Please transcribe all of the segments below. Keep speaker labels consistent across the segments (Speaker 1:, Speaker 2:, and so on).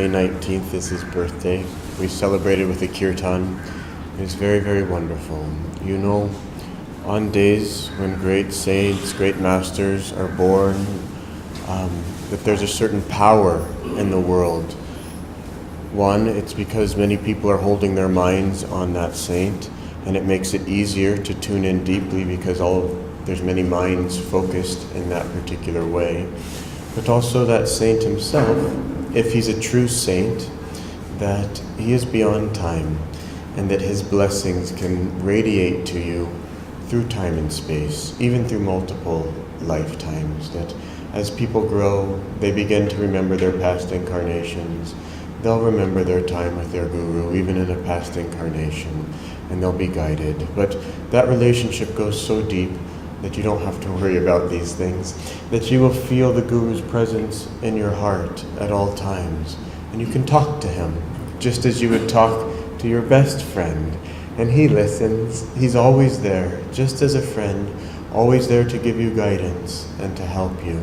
Speaker 1: May 19th is his birthday. We celebrated with a kirtan. It's very, very wonderful. You know, on days when great saints, great masters are born, that there's a certain power in the world. One, it's because many people are holding their minds on that saint, and it makes it easier to tune in deeply because there's many minds focused in that particular way. But also that saint himself, if he's a true saint, that he is beyond time, and that his blessings can radiate to you through time and space, even through multiple lifetimes, that as people grow, they begin to remember their past incarnations. They'll remember their time with their guru, even in a past incarnation, and they'll be guided. But that relationship goes so deep that you don't have to worry about these things, that you will feel the guru's presence in your heart at all times, and you can talk to him just as you would talk to your best friend, and he listens. He's always there, just as a friend, always there to give you guidance and to help you.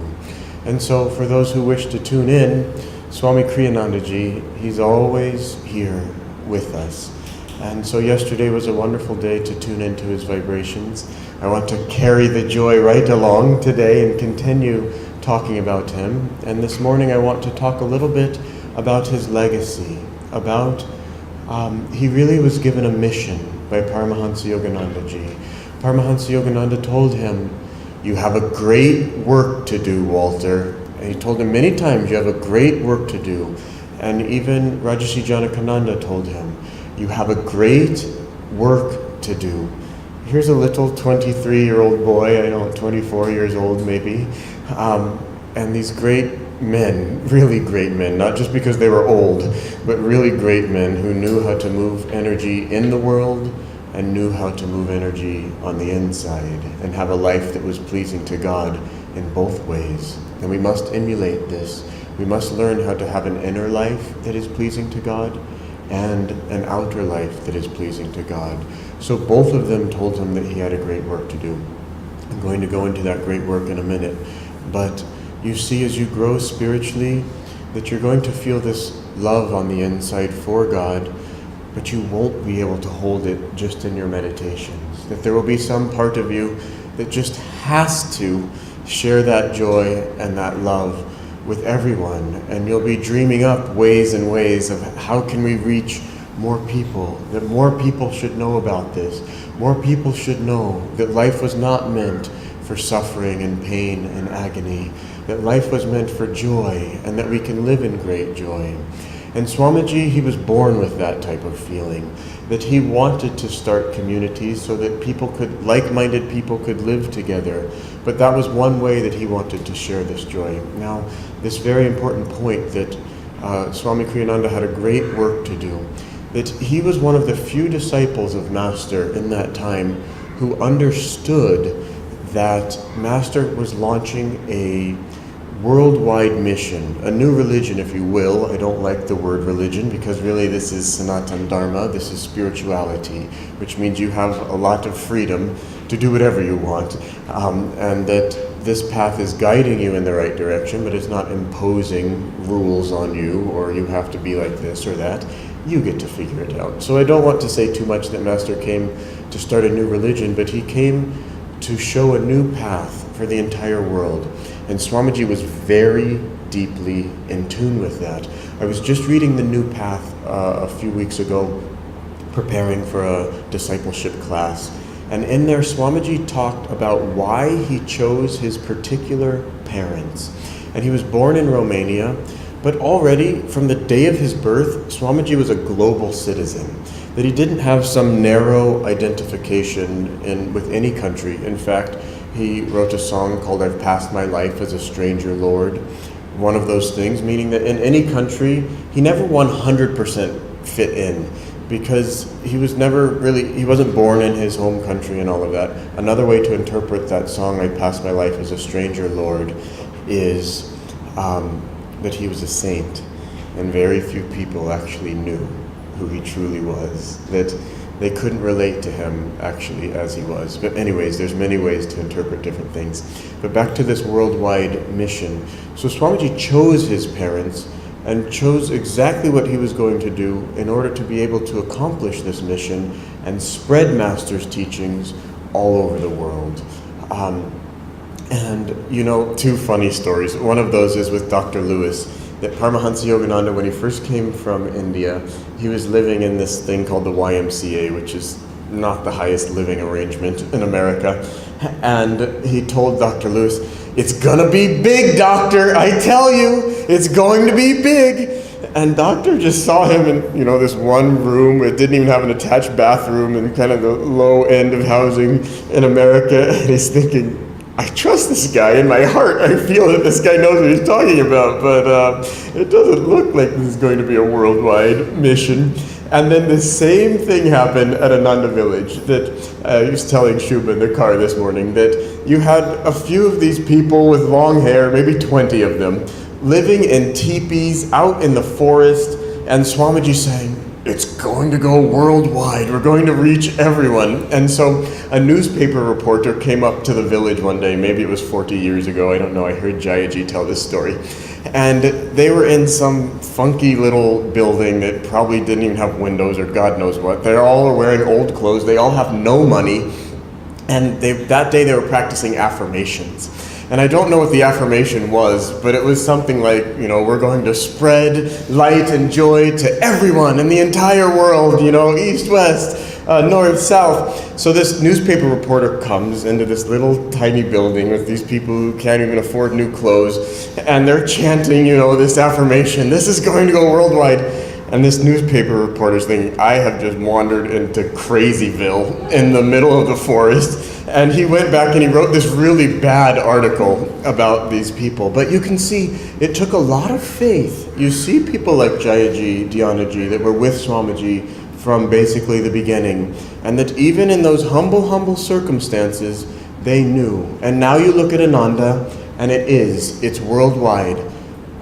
Speaker 1: And so for those who wish to tune in, Swami Kriyananda ji, he's always here with us. And so yesterday was a wonderful day to tune into his vibrations. I want to carry the joy right along today and continue talking about him. And this morning I want to talk a little bit about his legacy, about he really was given a mission by Paramahansa Yogananda ji. Paramahansa Yogananda told him, "You have a great work to do, Walter." And he told him many times, "You have a great work to do." And even Rajarshi Janakananda told him, "You have a great work to do." Here's a little 23-year-old boy, I know, 24 years old maybe, and these great men, really great men, not just because they were old, but really great men who knew how to move energy in the world and knew how to move energy on the inside and have a life that was pleasing to God in both ways. And we must emulate this. We must learn how to have an inner life that is pleasing to God and an outer life that is pleasing to God. So both of them told him that he had a great work to do. I'm going to go into that great work in a minute. But you see, as you grow spiritually, that you're going to feel this love on the inside for God, but you won't be able to hold it just in your meditations. That there will be some part of you that just has to share that joy and that love with everyone, and you'll be dreaming up ways and ways of how can we reach more people, that more people should know about this. More people should know that life was not meant for suffering and pain and agony, that life was meant for joy and that we can live in great joy. And Swamiji, he was born with that type of feeling, that he wanted to start communities so that people could, like-minded people could live together. But that was one way that he wanted to share this joy. Now, this very important point that Swami Kriyananda had a great work to do, that he was one of the few disciples of Master in that time who understood that Master was launching a worldwide mission, a new religion, if you will. I don't like the word religion because really this is Sanatana Dharma, this is spirituality, which means you have a lot of freedom to do whatever you want, and that this path is guiding you in the right direction, but it's not imposing rules on you, or you have to be like this or that. You get to figure it out. So I don't want to say too much that Master came to start a new religion, but he came to show a new path for the entire world. And Swamiji was very deeply in tune with that. I was just reading the New Path a few weeks ago, preparing for a discipleship class. And in there, Swamiji talked about why he chose his particular parents. And he was born in Romania, but already from the day of his birth, Swamiji was a global citizen. That he didn't have some narrow identification with any country. In fact, he wrote a song called "I've Passed My Life as a Stranger, Lord." One of those things, meaning that in any country, he never 100% fit in, because he wasn't born in his home country and all of that. Another way to interpret that song, "I Passed My Life as a Stranger, Lord," is that he was a saint, and very few people actually knew who he truly was, that they couldn't relate to him actually as he was. But anyways, there's many ways to interpret different things. But back to this worldwide mission. So Swamiji chose his parents and chose exactly what he was going to do in order to be able to accomplish this mission and spread Master's teachings all over the world. And, you know, two funny stories. One of those is with Dr. Lewis, that Paramahansa Yogananda, when he first came from India, he was living in this thing called the YMCA, which is not the highest living arrangement in America. And he told Dr. Lewis, "It's gonna be big, doctor, I tell you, it's going to be big." And doctor just saw him in, you know, this one room. It didn't even have an attached bathroom and kind of the low end of housing in America. And he's thinking, I trust this guy in my heart. I feel that this guy knows what he's talking about, but it doesn't look like this is going to be a worldwide mission. And then the same thing happened at Ananda village, that he was telling Shubha in the car this morning, that you had a few of these people with long hair, maybe 20 of them, living in teepees out in the forest, and Swamiji saying, "It's going to go worldwide, we're going to reach everyone." And so a newspaper reporter came up to the village one day, maybe it was 40 years ago, I don't know, I heard Jayaji tell this story. And they were in some funky little building that probably didn't even have windows or God knows what. They all are wearing old clothes, they all have no money, and that day they were practicing affirmations. And I don't know what the affirmation was, but it was something like, you know, we're going to spread light and joy to everyone in the entire world, you know, east, west, north, south. So this newspaper reporter comes into this little tiny building with these people who can't even afford new clothes, and they're chanting, you know, this affirmation, this is going to go worldwide. And this newspaper reporter's thinking, I have just wandered into Crazyville in the middle of the forest. And he went back and he wrote this really bad article about these people. But you can see, it took a lot of faith. You see people like Jayaji, Dhyanaji, that were with Swamiji from basically the beginning. And that even in those humble circumstances, they knew. And now you look at Ananda, and it's worldwide.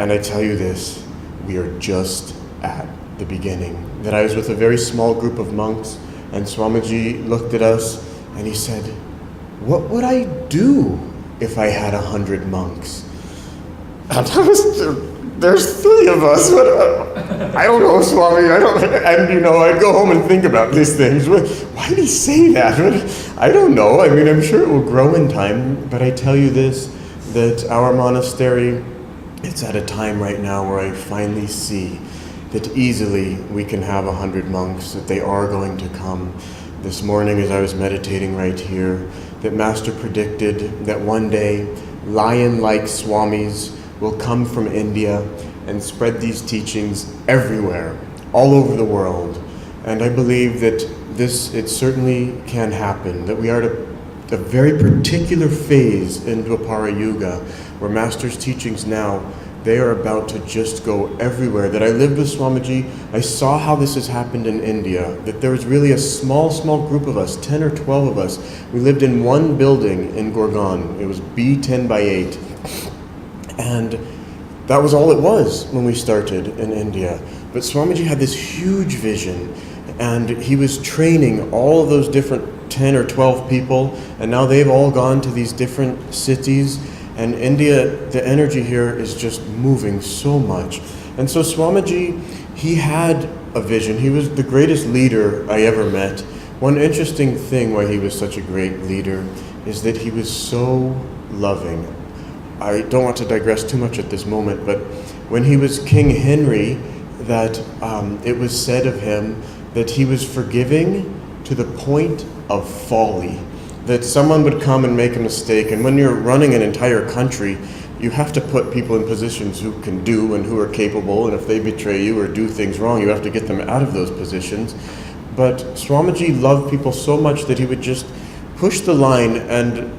Speaker 1: And I tell you this, we are just at the beginning. That I was with a very small group of monks, and Swamiji looked at us and he said, "What would I do if I had 100 monks?" And there's 3 of us. I don't know, Swami. And you know, I'd go home and think about these things. Why did he say that? I don't know. I mean, I'm sure it will grow in time, but I tell you this, that our monastery, it's at a time right now where I finally see that easily we can have 100 monks, that they are going to come. This morning as I was meditating right here, that Master predicted that one day lion-like Swamis will come from India and spread these teachings everywhere, all over the world. And I believe that it certainly can happen, that we are at a very particular phase in Dwapara Yuga, where Master's teachings now, they are about to just go everywhere. That I lived with Swamiji, I saw how this has happened in India, that there was really a small group of us, 10 or 12 of us. We lived in one building in Gurgaon. It was B10 by 8. And that was all it was when we started in India. But Swamiji had this huge vision, and he was training all of those different 10 or 12 people, and now they've all gone to these different cities. And India, the energy here is just moving so much. And so Swamiji, he had a vision. He was the greatest leader I ever met. One interesting thing why he was such a great leader is that he was so loving. I don't want to digress too much at this moment, but when he was King Henry, that it was said of him that he was forgiving to the point of folly. That someone would come and make a mistake, and when you're running an entire country, you have to put people in positions who can do and who are capable, and if they betray you or do things wrong, you have to get them out of those positions. But Swamiji loved people so much that he would just push the line, and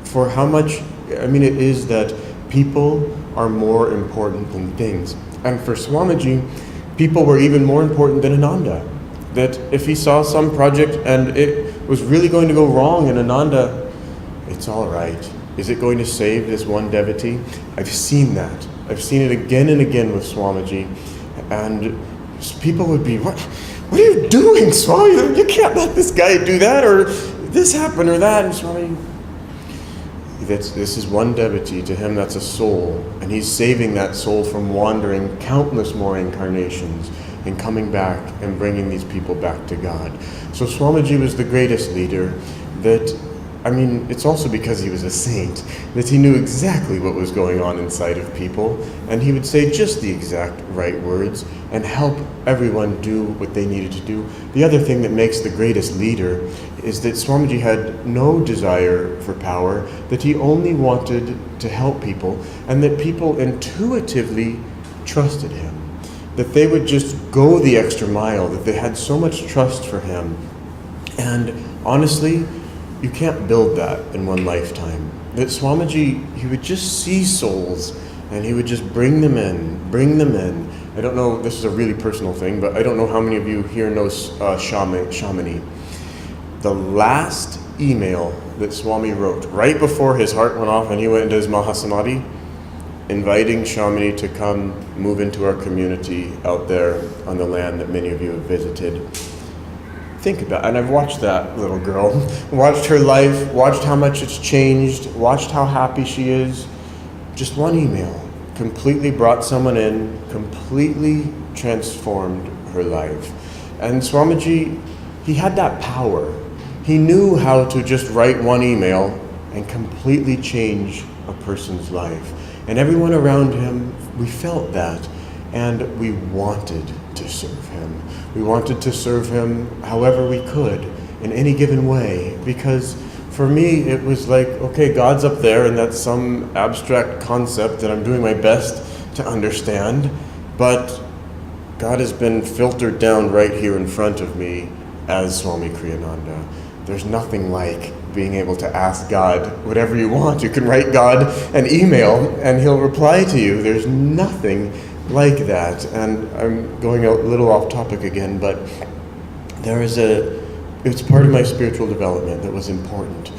Speaker 1: for how much, I mean, it is that people are more important than things. And for Swamiji, people were even more important than Ananda. That if he saw some project and it was really going to go wrong in Ananda, it's all right. Is it going to save this one devotee? I've seen that. I've seen it again and again with Swamiji. And people would be, what are you doing, Swami? You can't let this guy do that, or this happen or that. And Swami, This is one devotee. To him, that's a soul. And he's saving that soul from wandering countless more incarnations and coming back and bringing these people back to God. So Swamiji was the greatest leader. It's also because he was a saint, that he knew exactly what was going on inside of people, and he would say just the exact right words and help everyone do what they needed to do. The other thing that makes the greatest leader is that Swamiji had no desire for power, that he only wanted to help people, and that people intuitively trusted him, that they would just go the extra mile, that they had so much trust for him. And honestly, you can't build that in one lifetime. That Swamiji, he would just see souls and he would just bring them in. I don't know, this is a really personal thing, but I don't know how many of you here know Shamani. The last email that Swami wrote, right before his heart went off and he went into his Mahasamadhi, inviting Shamani to come move into our community out there on the land that many of you have visited. Think about it. And I've watched that little girl, watched her life, watched how much it's changed, watched how happy she is. Just one email completely brought someone in, completely transformed her life. And Swamiji, he had that power. He knew how to just write one email and completely change a person's life. And everyone around him, we felt that. And we wanted to serve him. We wanted to serve him however we could, in any given way. Because for me, it was like, okay, God's up there, and that's some abstract concept that I'm doing my best to understand. But God has been filtered down right here in front of me as Swami Kriyananda. There's nothing like being able to ask God whatever you want. You can write God an email, and he'll reply to you. There's nothing like that. And I'm going a little off topic again, but it's part of my spiritual development that was important.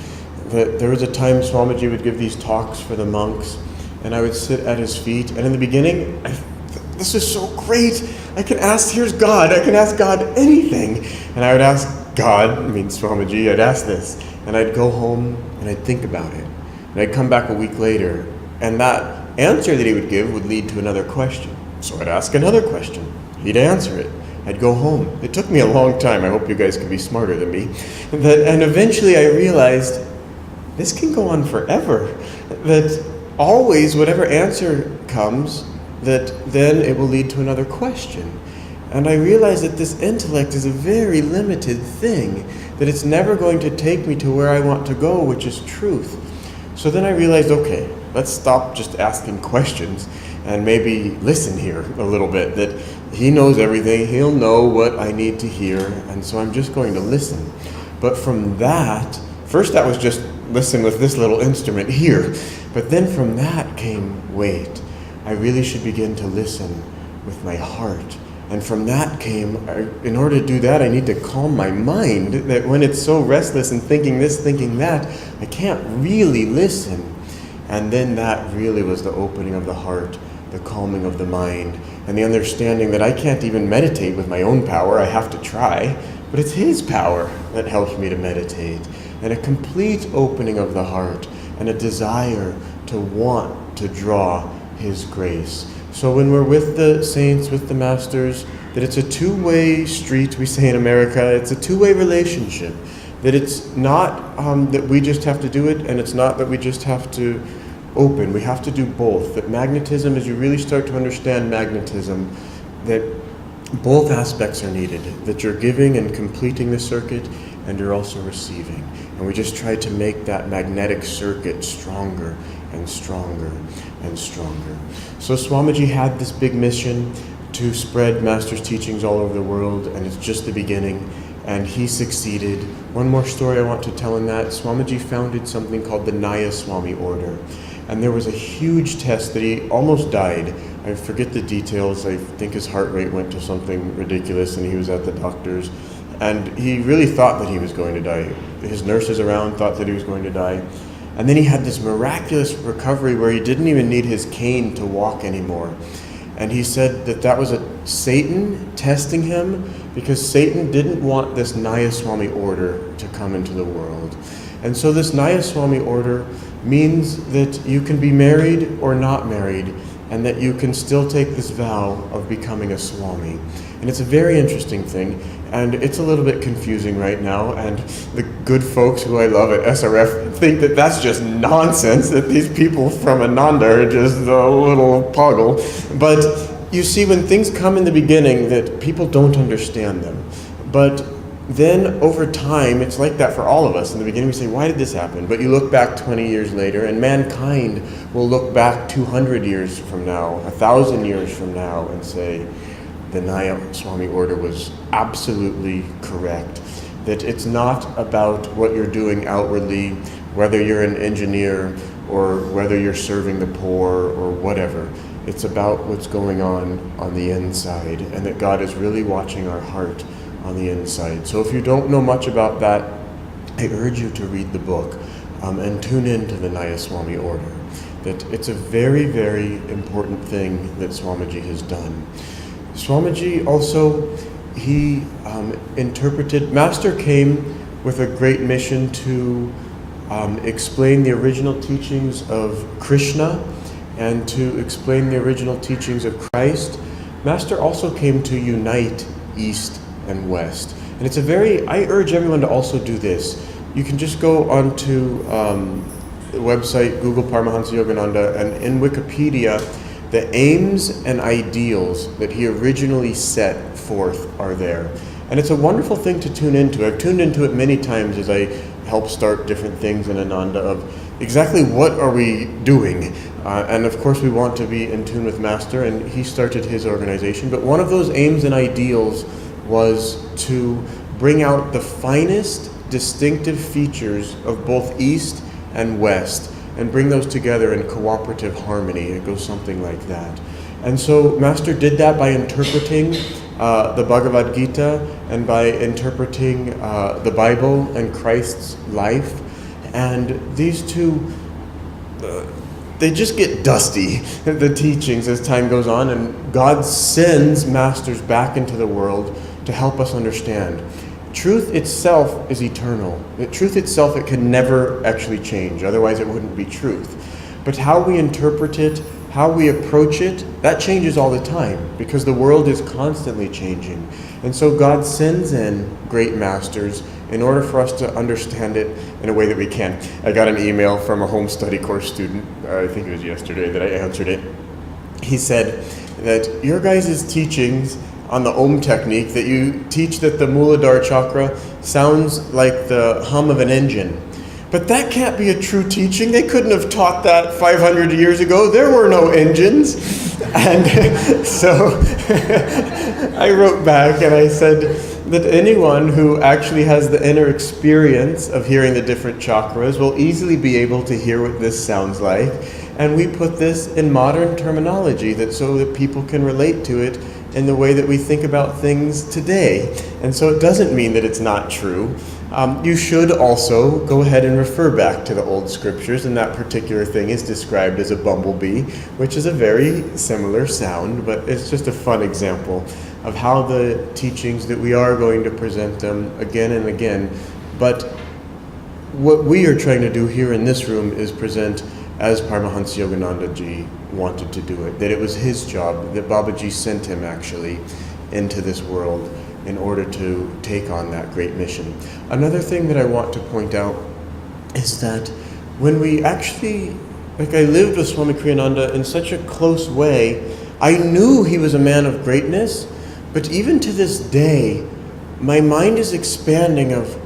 Speaker 1: There was a time Swamiji would give these talks for the monks, and I would sit at his feet, and in the beginning, this is so great, here's God, I can ask God anything. And I would ask God, Swamiji, I'd ask this, and I'd go home and I'd think about it. And I'd come back a week later, and that answer that he would give would lead to another question. So I'd ask another question. He'd answer it. I'd go home. It took me a long time. I hope you guys can be smarter than me. And eventually I realized this can go on forever. That always, whatever answer comes, that then it will lead to another question. And I realized that this intellect is a very limited thing, that it's never going to take me to where I want to go, which is truth. So then I realized, okay, let's stop just asking questions and maybe listen here a little bit, that he knows everything, he'll know what I need to hear, and so I'm just going to listen. But from that, first that was just listen with this little instrument here, but then from that came, wait, I really should begin to listen with my heart. And from that came, in order to do that, I need to calm my mind, that when it's so restless and thinking this, thinking that, I can't really listen. And then that really was the opening of the heart, the calming of the mind, and the understanding that I can't even meditate with my own power. I have to try, but it's his power that helps me to meditate. And a complete opening of the heart and a desire to want to draw his grace. So when we're with the saints, with the masters, that it's a two-way street, we say in America, it's a two-way relationship. That it's not that we just have to do it, and it's not that we just have to open. We have to do both. That magnetism, as you really start to understand magnetism, that both aspects are needed. That you're giving and completing the circuit, and you're also receiving. And we just try to make that magnetic circuit stronger and stronger and stronger. So Swamiji had this big mission to spread Master's teachings all over the world, and it's just the beginning, and he succeeded. One more story I want to tell in that, Swamiji founded something called the Naya Swami order, and there was a huge test that he almost died. I forget the details. I think his heart rate went to something ridiculous, and he was at the doctor's, and he really thought that he was going to die. His nurses around thought that he was going to die. And then he had this miraculous recovery where he didn't even need his cane to walk anymore. And he said that that was Satan testing him, because Satan didn't want this Naya Swami order to come into the world. And so this Nayaswami order means that you can be married or not married, and that you can still take this vow of becoming a Swami. And it's a very interesting thing, and it's a little bit confusing right now, and the good folks who I love at SRF think that that's just nonsense, that these people from Ananda are just a little poggle. But you see, when things come in the beginning, that people don't understand them. But then over time, it's like that for all of us. In the beginning we say, why did this happen? But you look back 20 years later, and mankind will look back 200 years from now, 1,000 years from now, and say, the Nayaswami order was absolutely correct. That it's not about what you're doing outwardly, whether you're an engineer or whether you're serving the poor or whatever. It's about what's going on the inside, and that God is really watching our heart on the inside. So if you don't know much about that, I urge you to read the book and tune in to the Nayaswami order. That it's a very, very important thing that Swamiji has done. Swamiji also, he interpreted, Master came with a great mission to explain the original teachings of Krishna and to explain the original teachings of Christ. Master also came to unite East and West. And it's a very, I urge everyone to also do this. You can just go onto the website, Google Paramahansa Yogananda, and in Wikipedia, the aims and ideals that he originally set forth are there. And it's a wonderful thing to tune into. I've tuned into it many times as I help start different things in Ananda of exactly what are we doing. And of course we want to be in tune with Master, and he started his organization. But one of those aims and ideals was to bring out the finest distinctive features of both East and West and bring those together in cooperative harmony. It goes something like that. And so Master did that by interpreting the Bhagavad Gita and by interpreting the Bible and Christ's life. And these two, they just get dusty, the teachings, as time goes on, and God sends masters back into the world to help us understand. Truth itself is eternal. The truth itself, it can never actually change, otherwise it wouldn't be truth. But how we interpret it, how we approach it, that changes all the time, because the world is constantly changing. And so God sends in great masters in order for us to understand it in a way that we can. I got an email from a home study course student, I think it was yesterday that I answered it. He said that your guys' teachings on the Om technique, that you teach that the Muladhara chakra sounds like the hum of an engine. But that can't be a true teaching. They couldn't have taught that 500 years ago. There were no engines. And so I wrote back and I said that anyone who actually has the inner experience of hearing the different chakras will easily be able to hear what this sounds like. And we put this in modern terminology so that people can relate to it in the way that we think about things today. And so it doesn't mean that it's not true. You should also go ahead and refer back to the old scriptures, and that particular thing is described as a bumblebee, which is a very similar sound, but it's just a fun example of how the teachings that we are going to present them again and again. But what we are trying to do here in this room is present as Paramahansa Yogananda Ji wanted to do it, that it was his job, that Babaji sent him actually into this world in order to take on that great mission. Another thing that I want to point out is that when we actually, like I lived with Swami Kriyananda in such a close way, I knew he was a man of greatness, but even to this day, my mind is expanding of,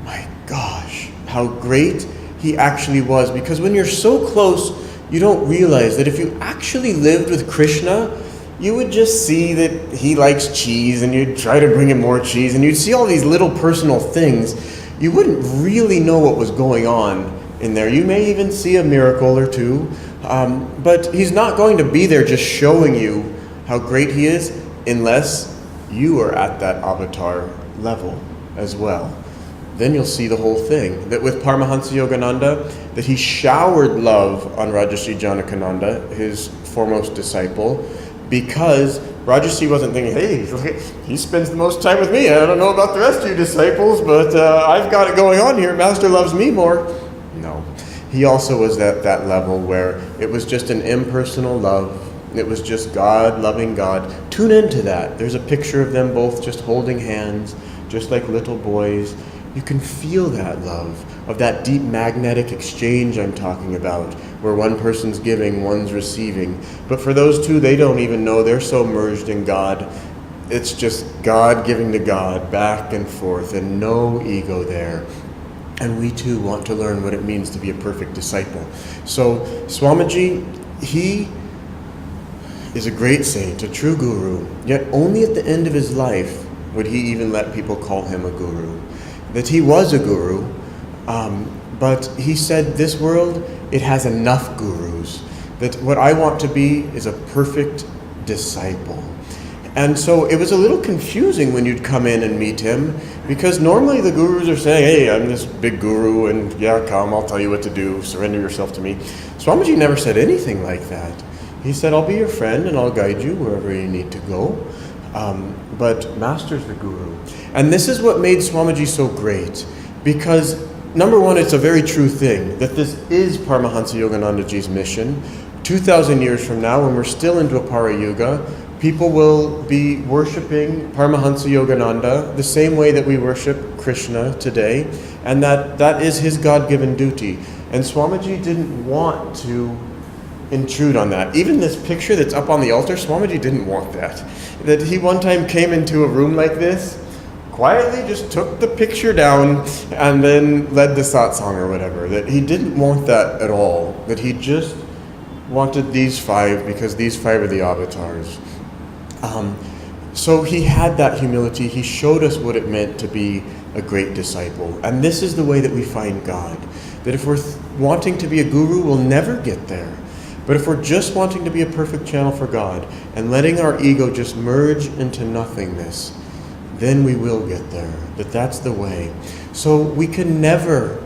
Speaker 1: my gosh, how great he actually was. Because when you're so close, you don't realize that if you actually lived with Krishna, you would just see that he likes cheese and you'd try to bring him more cheese and you'd see all these little personal things. You wouldn't really know what was going on in there. You may even see a miracle or two, but he's not going to be there just showing you how great he is unless you are at that avatar level as well. Then you'll see the whole thing. That with Paramahansa Yogananda, that he showered love on Rajarshi Janakananda, his foremost disciple, because Rajarsi wasn't thinking, hey, he spends the most time with me. I don't know about the rest of you disciples, but I've got it going on here. Master loves me more. No. He also was at that level where it was just an impersonal love. It was just God loving God. Tune into that. There's a picture of them both just holding hands, just like little boys. You can feel that love, of that deep magnetic exchange I'm talking about, where one person's giving, one's receiving. But for those two, they don't even know. They're so merged in God. It's just God giving to God, back and forth, and no ego there. And we too want to learn what it means to be a perfect disciple. So Swamiji, he is a great saint, a true guru, yet only at the end of his life would he even let people call him a guru. That he was a guru, but he said this world, it has enough gurus. That what I want to be is a perfect disciple. And so it was a little confusing when you'd come in and meet him, because normally the gurus are saying, hey, I'm this big guru, and yeah, come, I'll tell you what to do, surrender yourself to me. Swamiji never said anything like that. He said, I'll be your friend and I'll guide you wherever you need to go. But Master's the guru. And this is what made Swamiji so great, because number one, it's a very true thing that this is Paramahansa Yoganandaji's mission. 2,000 years from now, when we're still in Dwapara Yuga, people will be worshipping Paramahansa Yogananda the same way that we worship Krishna today, and that is his God-given duty. And Swamiji didn't want to intrude on that. Even this picture that's up on the altar, Swamiji didn't want that. That he one time came into a room like this, quietly just took the picture down and then led the satsang or whatever. That he didn't want that at all. That he just wanted these five because these five are the avatars. So he had that humility. He showed us what it meant to be a great disciple. And this is the way that we find God. That if we're wanting to be a guru, we'll never get there. But if we're just wanting to be a perfect channel for God and letting our ego just merge into nothingness, then we will get there. That's the way. So we can never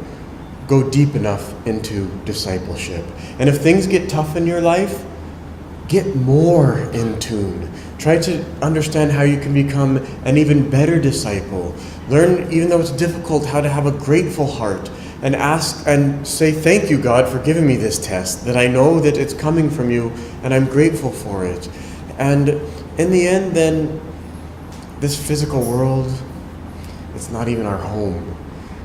Speaker 1: go deep enough into discipleship. And if things get tough in your life, get more in tune. Try to understand how you can become an even better disciple. Learn, even though it's difficult, how to have a grateful heart. And ask and say, thank you, God, for giving me this test, that I know that it's coming from you, and I'm grateful for it. And in the end, then, this physical world, it's not even our home.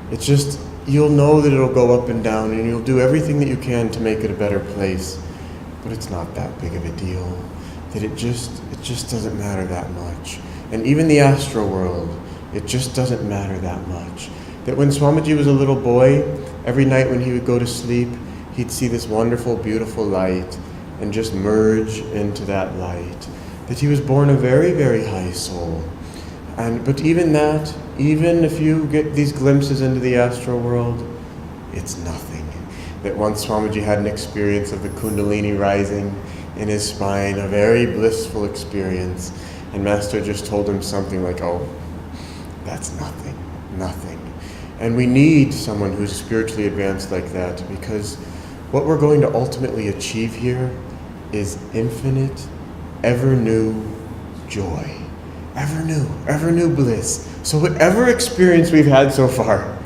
Speaker 1: It's just, you'll know that it'll go up and down, and you'll do everything that you can to make it a better place. But it's not that big of a deal. That it just doesn't matter that much. And even the astral world, it just doesn't matter that much. That when Swamiji was a little boy, every night when he would go to sleep, he'd see this wonderful, beautiful light and just merge into that light. That he was born a very, very high soul. But even that, even if you get these glimpses into the astral world, it's nothing. That once Swamiji had an experience of the Kundalini rising in his spine, a very blissful experience, and Master just told him something like, oh, that's nothing, nothing. And we need someone who's spiritually advanced like that, because what we're going to ultimately achieve here is infinite, ever-new joy. Ever-new bliss. So whatever experience we've had so far,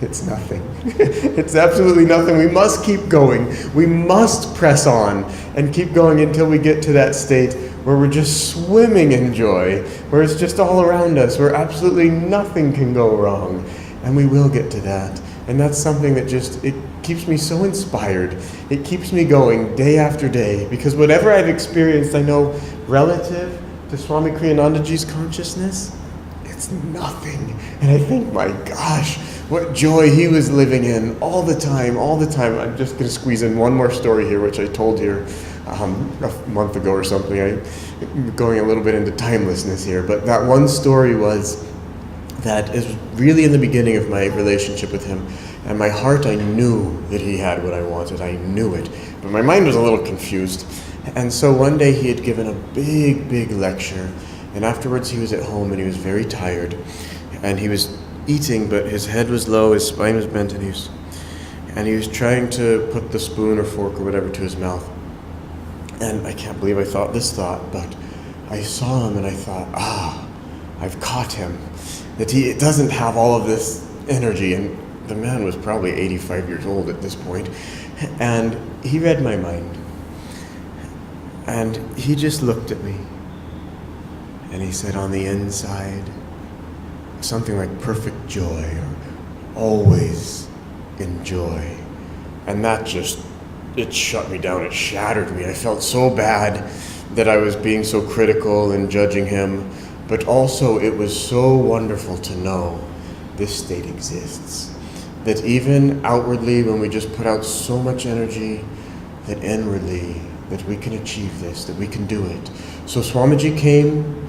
Speaker 1: it's nothing. It's absolutely nothing. We must keep going. We must press on and keep going until we get to that state where we're just swimming in joy, where it's just all around us, where absolutely nothing can go wrong. And we will get to that. And that's something that it keeps me so inspired. It keeps me going day after day, because whatever I've experienced, I know relative to Swami Kriyanandaji's consciousness, it's nothing. And I think, my gosh, what joy he was living in all the time. I'm just going to squeeze in one more story here, which I told here a month ago or something. I'm going a little bit into timelessness here, but that one story was that is really in the beginning of my relationship with him. And my heart, I knew that he had what I wanted. I knew it. But my mind was a little confused. And so one day he had given a big, big lecture. And afterwards he was at home and he was very tired. And he was eating, but his head was low, his spine was bent, and he was trying to put the spoon or fork or whatever to his mouth. And I can't believe I thought this thought, but I saw him and I thought, I've caught him. That he doesn't have all of this energy. And the man was probably 85 years old at this point. And he read my mind. And he just looked at me. And he said, on the inside, something like perfect joy, or always enjoy. And that just, it shut me down, it shattered me. I felt so bad that I was being so critical and judging him, but also it was so wonderful to know this state exists. That even outwardly, when we just put out so much energy, that inwardly, that we can achieve this, that we can do it. So Swamiji came.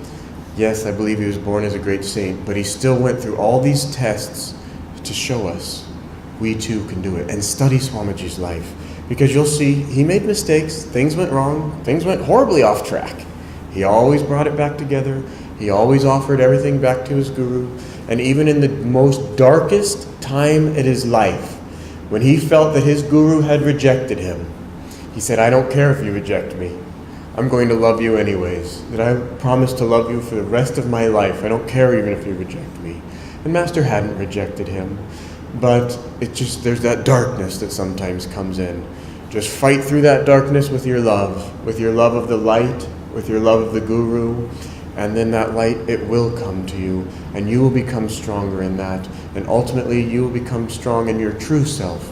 Speaker 1: Yes, I believe he was born as a great saint, but he still went through all these tests to show us we too can do it. And study Swamiji's life, because you'll see he made mistakes, things went wrong, things went horribly off track. He always brought it back together. He always offered everything back to his guru. And even in the most darkest time in his life, when he felt that his guru had rejected him, he said, I don't care if you reject me. I'm going to love you anyways, that I promise to love you for the rest of my life. I don't care even if you reject me. And Master hadn't rejected him, but there's that darkness that sometimes comes in. Just fight through that darkness with your love of the light, with your love of the Guru, and then that light, it will come to you, and you will become stronger in that, and ultimately you will become strong in your true self,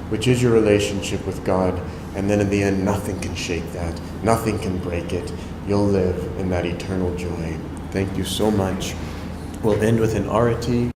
Speaker 1: which is your relationship with God. And then in the end, nothing can shake that. Nothing can break it. You'll live in that eternal joy. Thank you so much. We'll end with an arati.